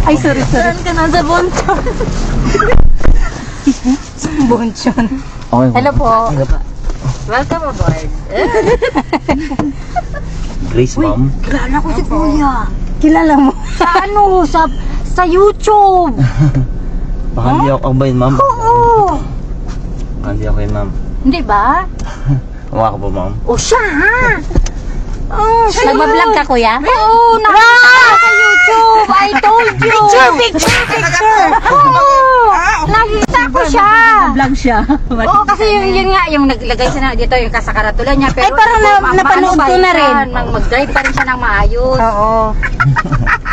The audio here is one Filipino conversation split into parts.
Ay, sorry. Saan ka na sa bonchon? Bonchon. Okay. Hello po. Welcome aboard. Grace, ma'am. Kilala ko si Kuya. Kilala mo? Sa ano? Sa YouTube. Baka hindi ako ba yun, ma'am? Oo. Baka hindi ako yun, ma'am. Hindi ba? Huwag ako po, ma'am. O siya ha? Oh, Nagbablog ka, kuya? Oo, nakita ko sa YouTube. I told you. Picture. Oo. Nakita ko siya. Vlog siya. Oo, kasi yun nga, yung naglagay siya na dito, yung kasakaratulan niya. Pero Ay, parang napanood ko na rin. Mag-drive pa rin siya ng maayos. Oo.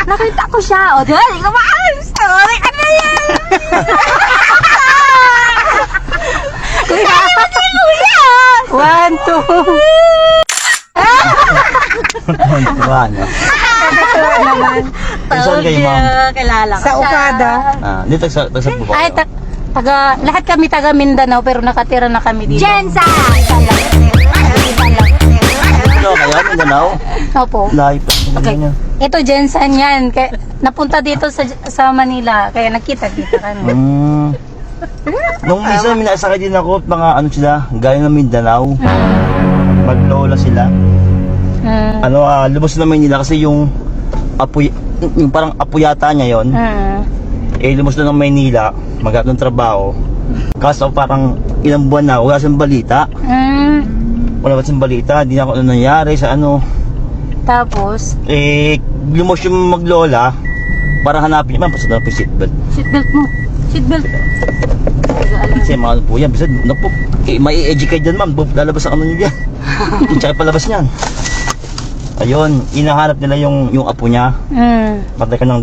Nakita ko siya. O, diba? Ikaw maayos. Sorry, ano yan? Kuya! Kuya! 1, 2. Tuwa, no? naman. Saan kayo, ma'am? Kilala ko Sa siya. Okada. Dito sa po ba? Ay, lahat kami taga Mindanao pero nakatira na kami dito. Jensa! Ano kayo? Mindanao? Opo. Lahi pa. Okay. Ito Jensan yan. Kaya, napunta dito sa Manila kaya nakita-kita kami. Nung minsan, minasakay din ako at mga ano sila, galing ng Mindanao. Maglola sila. Lumos na Maynila kasi yung apoy, yung parang apo yata niya yon. Lumos na ng Maynila, maghanap ng trabaho. Kaso parang ilang buwan na, wala siyang balita. Wala siyang balita, hindi na ako ano nangyari sa ano. Tapos? Lumos yung maglola, para hanapin niya, pasok na po yung seatbelt. Seatbelt mo. Seatbelt. Kasi mga ano po yan, bisa, napo, may educate dyan, ma'am, lalabas ang ano niyo dyan. Tsaka palabas niyan. Ayun, inahanap nila yung apo niya. Patay ka nang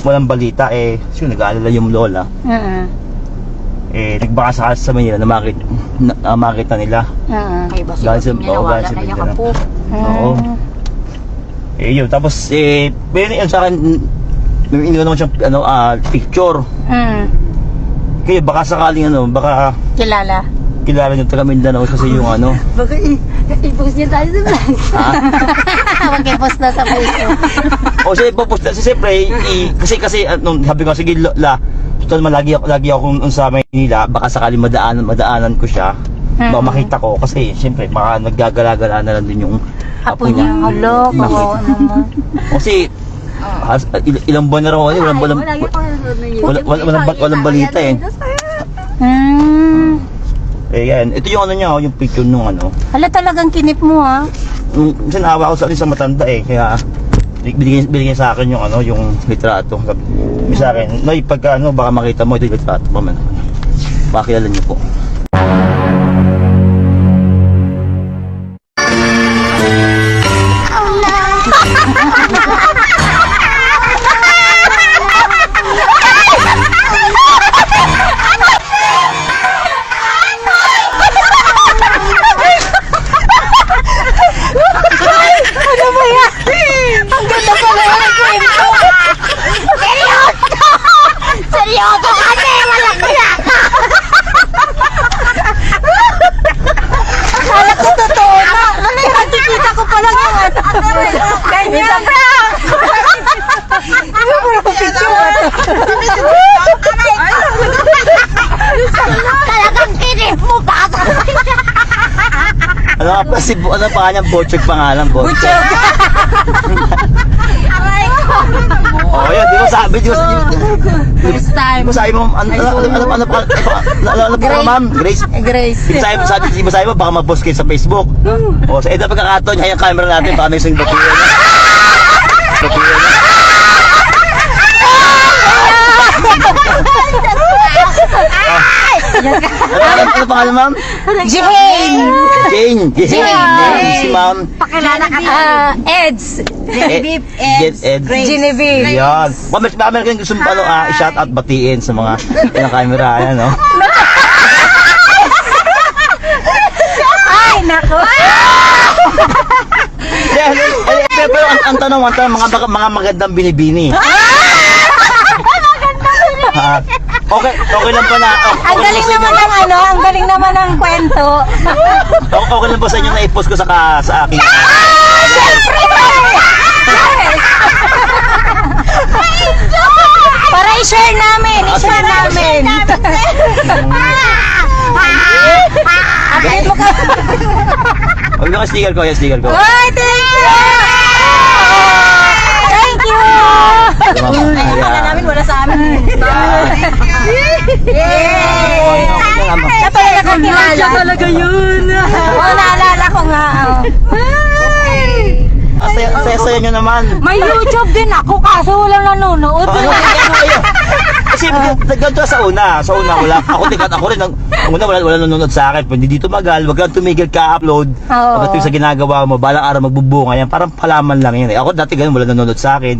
walang balita, sino nag-aalala yung lola. Nagbaka sa Manila na makita nila. Ay, basta Galing sa- niya oo, nawala galing sa na niya Mindanao. kapo. Oo. Yun, tapos pero yun sa akin, may iniwan naman siyang picture. Kaya baka sakaling baka Kilala. kilala niyo taga Mindanao kasi yung ano. Baka i-post niya tayo sa vlog. Ha? Mag-post na sa Facebook. O siya ipopost na siyempre kasi sabi ko sige la total man lagi ako sa Maynila baka sakaling madaanan ko siya baka makita ko kasi siyempre baka naggagala-gala na lang din yung apo niya. Hello, kawawa naman. Kasi ilang buwan na raw walang balita yan ito yung ano niya yung picture nung ano. Hala, talagang kinip mo ha. Minsan awa ko sa matanda kaya binigyan sa akin yung ano yung litrato. Sabi sa akin, "Noy, pagka baka makita mo ito yung litrato pa man." Makilala niyo po. Seryoso kami! Wala kaya ka! Akala ko totoo na. Nakikita ko pa lang yung ganyan. Isa prank! Yung puro picture. Talagang kinip mo pa! Ano nga pa ano pa kanyang Bochog pangalan, Bochog. Oh, yun, di mo sabi, First time. di mo sabi mo, ano pa, ma'am? Grace. Grace. Di mo sabi mo, baka mag-post kayo sa Facebook. O, sa edad pagkakataon, niya yung camera natin, baka may isang batiyan. Ano pangalan, ma'am? Jane. Jane. Si ma'am. Pakilala ka Eds. Genevieve Ed. Genevieve. Yan. Baka meron kayong gusto i-shout out, batiin sa mga ilang camera, ayan, no? Ay, nako. Pero ang tanong, mga magandang binibini. Okay lang pa na. Ang galing naman ng ang galing naman ng kwento. Okay lang ba sa inyo na i-post ko sa aking... Siyempre! i-share namin. Update mo ka. Huwag na ka-sticker ko, yung sticker ko. Ay, thank you! Thank you! Ayan. namin, wala sa amin. Yay! Siya talaga kakilala. Siya talaga yun. Oo, naalala ko nga. Ang saya-saya nyo naman. May YouTube din ako kaso walang nanonood. Kasi ganito sa una wala. Ako rin, ang una wala nanonood sa akin. Pwede dito magal, wag kang tumigil ka-upload. Oo. Pagdating sa ginagawa mo, balang araw magbubunga yan. Parang palaman lang yan. Ako dati ganun, wala nanonood sa akin.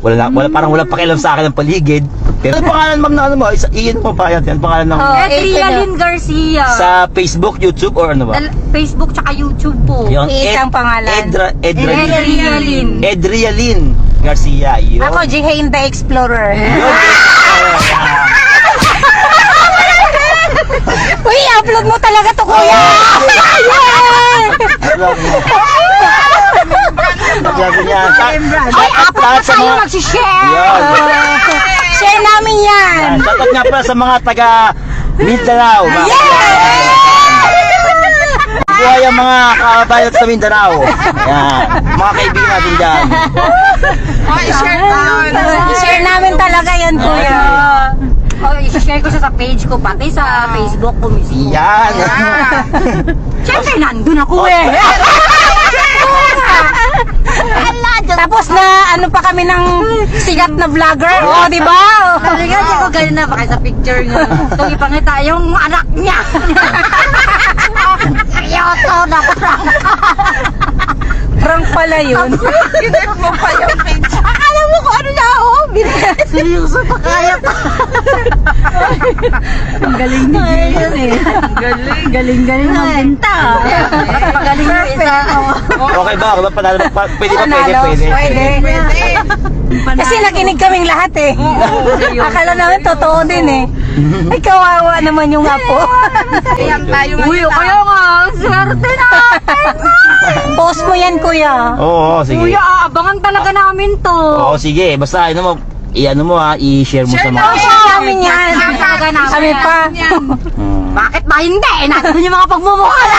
Parang wala pakialam sa akin ang paligid. Pero ano pangalan ma'am na ano mo? Iyan mo pa yan. Ang pangalan ng Edrialyn Garcia. sa Facebook, YouTube or ano ba? Facebook tsaka YouTube po. Yung Isang pangalan. Edrialyn. Edrialyn Garcia. Yun. Ako, Jihain the Explorer. Uy, upload mo talaga to, kuya! Sabi niya. Ay, upload Sa tayo mga mag-share! Yan. Share namin yan! Shoutout nga pala sa mga taga Mindanao. Buhay ang mga kabayan sa Mindanao. Yan. Mga kaibigan natin dyan. I-share namin talaga yan, kuya. Oh, i-share ko siya sa page ko, pati sa Facebook ko mismo. Yan. Siyempre, nandun ako eh. Tapos na ano pa kami ng sigat na vlogger. Oh, di ba? Talaga, di ko ganun na baka sa picture nga. Itong ipangita yung anak niya. Seryoso na prank. Prank pala yun. Akala mo kung ano na ako. Seryoso pa kaya pa. Ang galing ni Jason eh. Galing magbenta. Magaling yung isa. Okay ba? Panalo ba? Pwede ba? Panalo? Pwede. Kasi nakinig kaming lahat eh. Akala namin totoo din eh. Ay, kawawa naman yung apo. Uy, kaya nga, swerte natin. Post mo yan, kuya. Oo, sige. Kuya, aabangan talaga namin to. Oo, sige. Basta ano mo, i-ano mo ha, i-share mo sa mga... Share namin yan. Talaga namin. Kami pa. Hmm. Bakit ba hindi? Nandun yung mga pagmumukha na.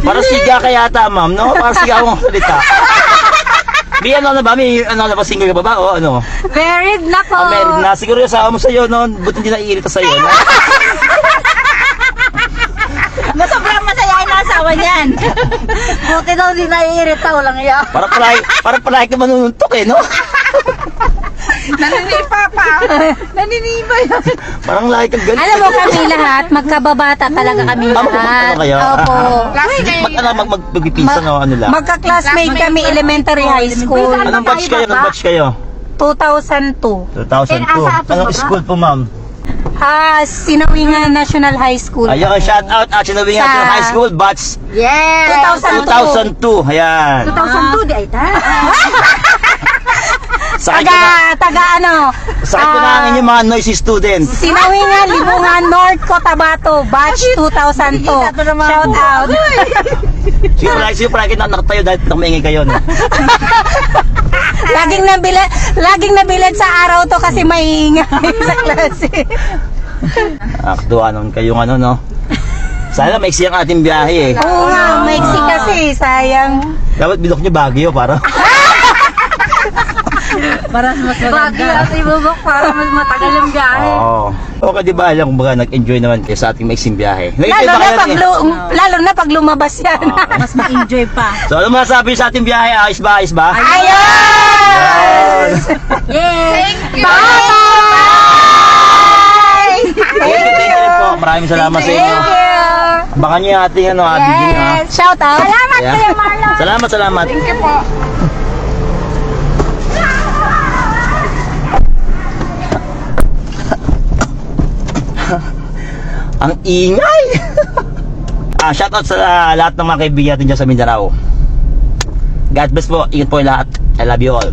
Para siga ka yata, ma'am, no? Para siga akong salita. May ano na ba? May ano na ba? Single ka ba ba? O ano? Married na ko. Married na. Siguro yung asawa mo sa'yo, no? Buti hindi naiirita sa'yo, no? Sobrang masayahin na asawa niyan. Buti daw di naiirita, walang iya. Parang palagi ka manununtok, eh, no? Naninipa pa. Naninipa yan. Parang lagi kang galit. Alam mo kami lahat, magkababata talaga kami lahat. Ano kayo? Opo. Magpipinsan, no? Ano lang? Magka-classmate kami elementary high school. Anong batch kayo? Anong batch kayo? 2002. 2002. Anong school po, ma'am? Sinawingan National High School. Ayun, shout out at Sinawingan Sa- High School, batch Yes. 2002. Ayan. 2002 di ay ta. Taga ano? Sakit ko na ang inyong mga noisy students. Sinawingan, Libungan, North Cotabato, batch 2002. Shout out. Sige palagi na nakatayo dahil namaingay kayo, no? Laging nabilad sa araw to kasi maingay sa klase. Aktuwa naman kayong ano, no? Sana maiksi ang ating biyahe, eh. Oo nga, maiksi kasi, sayang. Dapat bilok nyo Baguio, para. Para mas maganda. Bagay at ibubok para mas matagal yung biyahe. Oo. Okay, di ba alam kumbaga nag-enjoy naman kayo sa ating maiksing biyahe. Lalo na pag lumabas yan. Mas ma-enjoy pa. So, ano masasabi sa ating biyahe? Ayos ba? Ayos ba? Ayun! Yes! Bye! Thank you po. Maraming salamat sa inyo. Thank you! Abangan nyo yung ating ano, video nyo, ha? Yes! Shout out! Salamat Yeah. Kuya Marlon! Salamat. Thank you po. Ang ingay! Shoutout sa lahat ng mga kaibigan natin dyan sa Mindanao. God bless po. Ingat po yung lahat. I love you all.